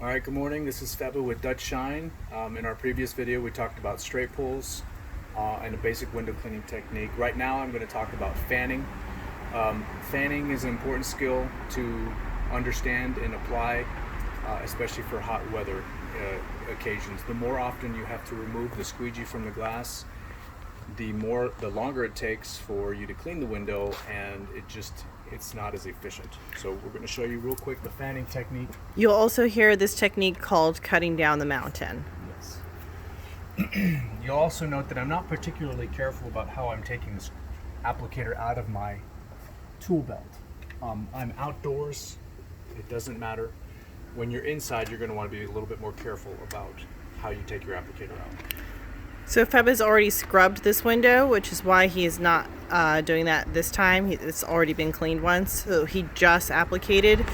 Alright, good morning. This is Feba with Dutch Shine. In our previous video we talked about straight pulls and a basic window cleaning technique. Right now I'm going to talk about fanning. Fanning is an important skill to understand and apply, especially for hot weather occasions. The more often you have to remove the squeegee from the glass, the longer it takes for you to clean the window, and it's not as efficient. So we're going to show you real quick the fanning technique. You'll also hear this technique called cutting down the mountain. Yes. You'll also note that I'm not particularly careful about how I'm taking this applicator out of my tool belt. I'm outdoors, it doesn't matter. When you're inside, you're going to want to be a little bit more careful about how you take your applicator out. So Feba's already scrubbed this window, which is why he is not doing that this time. It's already been cleaned once, so he just applicated.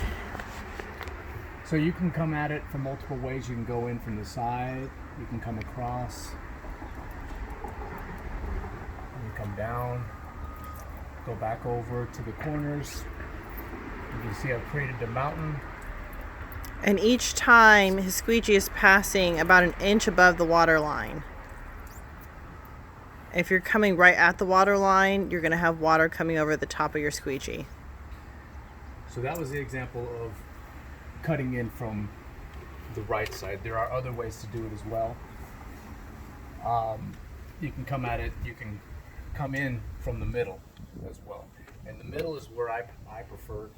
So you can come at it from multiple ways. You can go in from the side, you can come across, you come down, go back over to the corners. You can see I've created the mountain. And each time his squeegee is passing about an inch above the water line. If you're coming right at the water line, you're going to have water coming over the top of your squeegee. So that was the example of cutting in from the right side. There are other ways to do it as well. You can come at it, you can come in from the middle as well. And the middle is where I prefer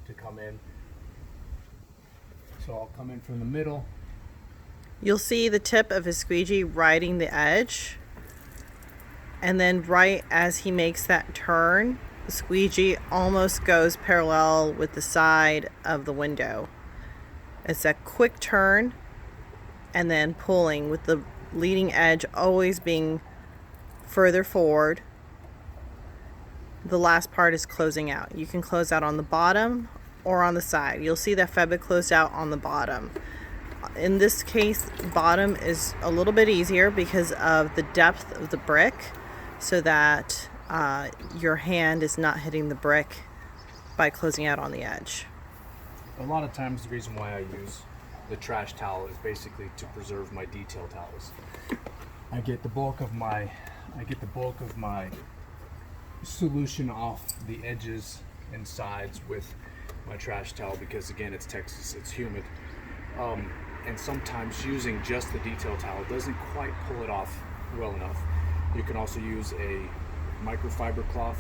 to come in. So I'll come in from the middle. You'll see the tip of his squeegee riding the edge. And then right as he makes that turn, the squeegee almost goes parallel with the side of the window. It's a quick turn and then pulling, with the leading edge always being further forward. The last part is closing out. You can close out on the bottom or on the side. You'll see that Feba closed out on the bottom. In this case, bottom is a little bit easier because of the depth of the brick, so that your hand is not hitting the brick by closing out on the edge. A lot of times the reason why I use the trash towel is basically to preserve my detail towels. I get the bulk of my solution off the edges and sides with my trash towel, because again, it's Texas, it's humid. And sometimes using just the detail towel doesn't quite pull it off well enough. You can also use a microfiber cloth,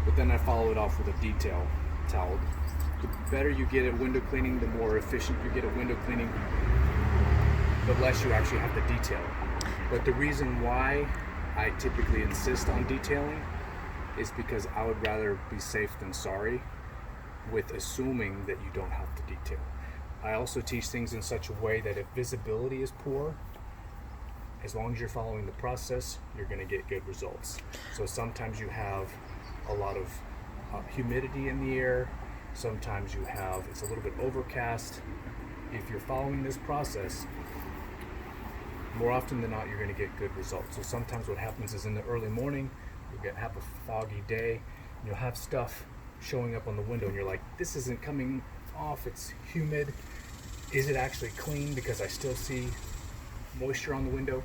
but then I follow it off with a detail towel. The better you get at window cleaning, the more efficient you get at window cleaning, the less you actually have to detail. But the reason why I typically insist on detailing is because I would rather be safe than sorry with assuming that you don't have to detail. I also teach things in such a way that if visibility is poor, as long as you're following the process, you're going to get good results. So sometimes you have a lot of humidity in the air. Sometimes it's a little bit overcast. If you're following this process, more often than not, you're going to get good results. So sometimes what happens is in the early morning, you'll have a foggy day, and you'll have stuff showing up on the window, and you're like, this isn't coming off, it's humid. Is it actually clean? Because I still see moisture on the window.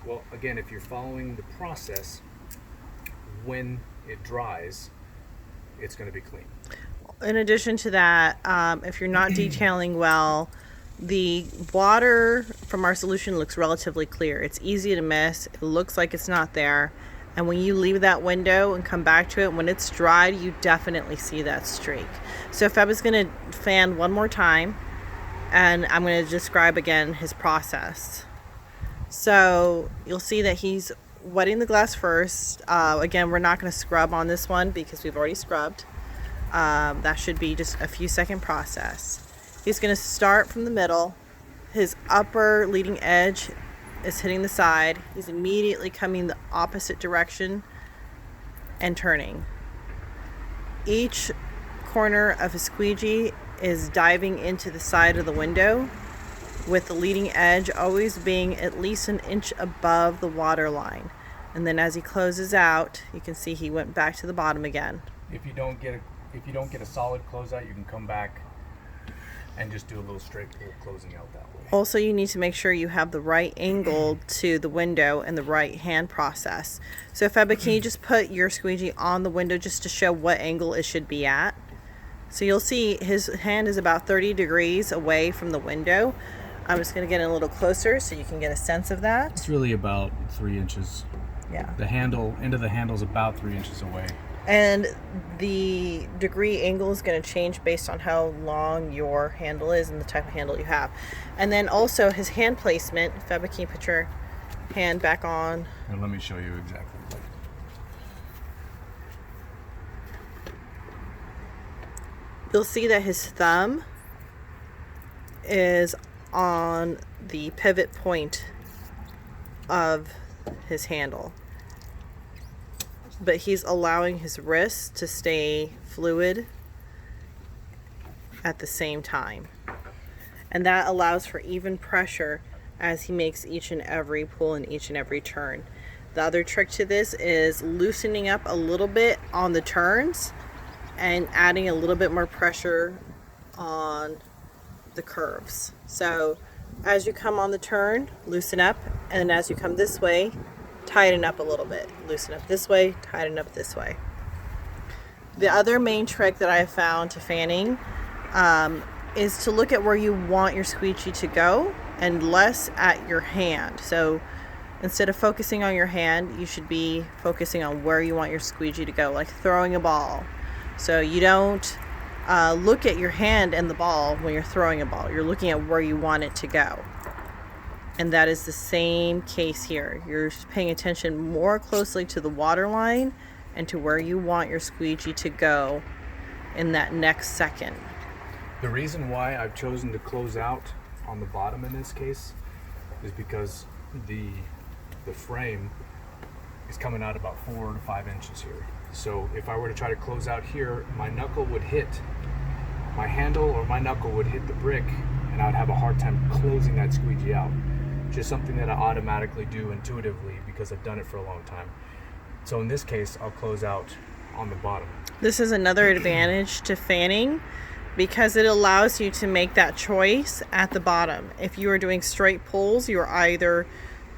Well, again, if you're following the process, when it dries, it's going to be clean. In addition to that, if you're not detailing well, the water from our solution looks relatively clear. It's easy to miss. It looks like it's not there. And when you leave that window and come back to it, when it's dried, you definitely see that streak. So Feba's going to fan one more time, and I'm going to describe again his process. So you'll see that he's wetting the glass first. Again, we're not going to scrub on this one because we've already scrubbed. That should be just a few second process. He's going to start from the middle. His upper leading edge is hitting the side. He's immediately coming the opposite direction and turning. Each corner of his squeegee is diving into the side of the window, with the leading edge always being at least an inch above the water line. And then as he closes out, you can see he went back to the bottom again. If you don't get a solid closeout, you can come back and just do a little straight pull closing out that way. Also, you need to make sure you have the right angle to the window and the right hand process. So Feba, can you just put your squeegee on the window just to show what angle it should be at? So you'll see his hand is about 30 degrees away from the window. I'm just going to get in a little closer so you can get a sense of that. It's really about 3 inches. Yeah. The end of the handle is about 3 inches away. And the degree angle is going to change based on how long your handle is and the type of handle you have. And then also his hand placement. Feba, can you put your hand back on? And let me show you exactly. You'll see that his thumb is on the pivot point of his handle, but he's allowing his wrist to stay fluid at the same time, and that allows for even pressure as he makes each and every pull and each and every turn. The other trick to this is loosening up a little bit on the turns and adding a little bit more pressure on the curves. So as you come on the turn, loosen up, and as you come this way, tighten up a little bit. Loosen up this way, tighten up this way. The other main trick that I have found to fanning is to look at where you want your squeegee to go and less at your hand. So instead of focusing on your hand, you should be focusing on where you want your squeegee to go, like throwing a ball. So you don't look at your hand and the ball when you're throwing a ball. You're looking at where you want it to go. And that is the same case here. You're paying attention more closely to the water line and to where you want your squeegee to go in that next second. The reason why I've chosen to close out on the bottom in this case is because the frame is coming out about 4 to 5 inches here. So if I were to try to close out here, my knuckle would hit my handle, or my knuckle would hit the brick, and I'd have a hard time closing that squeegee out. Just something that I automatically do intuitively because I've done it for a long time. So in this case, I'll close out on the bottom. This is another advantage to fanning because it allows you to make that choice at the bottom. If you are doing straight pulls, you're either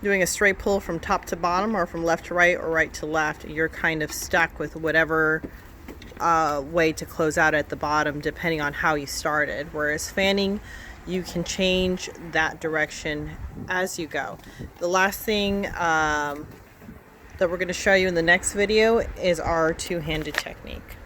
doing a straight pull from top to bottom or from left to right or right to left. You're kind of stuck with whatever way to close out at the bottom depending on how you started. Whereas fanning, you can change that direction as you go. The last thing that we're going to show you in the next video is our two-handed technique.